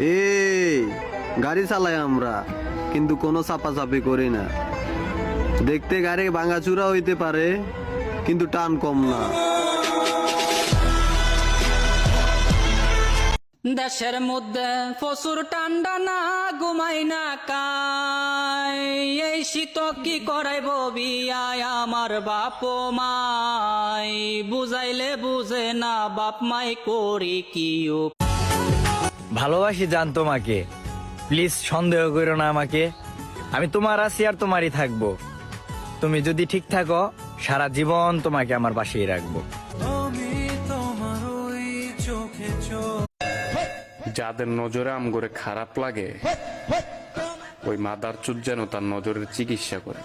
এই গাড়ি চালাই আমরা, কিন্তু কোনো চাপাচাপি করি না। দেখতে গাড়ি ভাঙাচুরা হইতে পারে, কিন্তু টান কম না। দেশের মধ্যে প্রচুর ঠান্ডা না, ঘুমাই না কাই। এই শীত কি করাইব বিয়ায় আমার বাপ মাই, বুঝাইলে বুঝে না বাপ মাই করি কি। ভালোবাসি জান তোমাকে, প্লিজ সন্দেহ করো না আমাকে। আমি তোমার আছি আর তোমারই থাকবো। তুমি যদি ঠিক থাকো, সারা জীবন তোমাকে আমার পাশেই রাখবো। যাদের নজরে আমগরে খারাপ লাগে, ওই মাদার চুত যেন তার নজরের চিকিৎসা করে।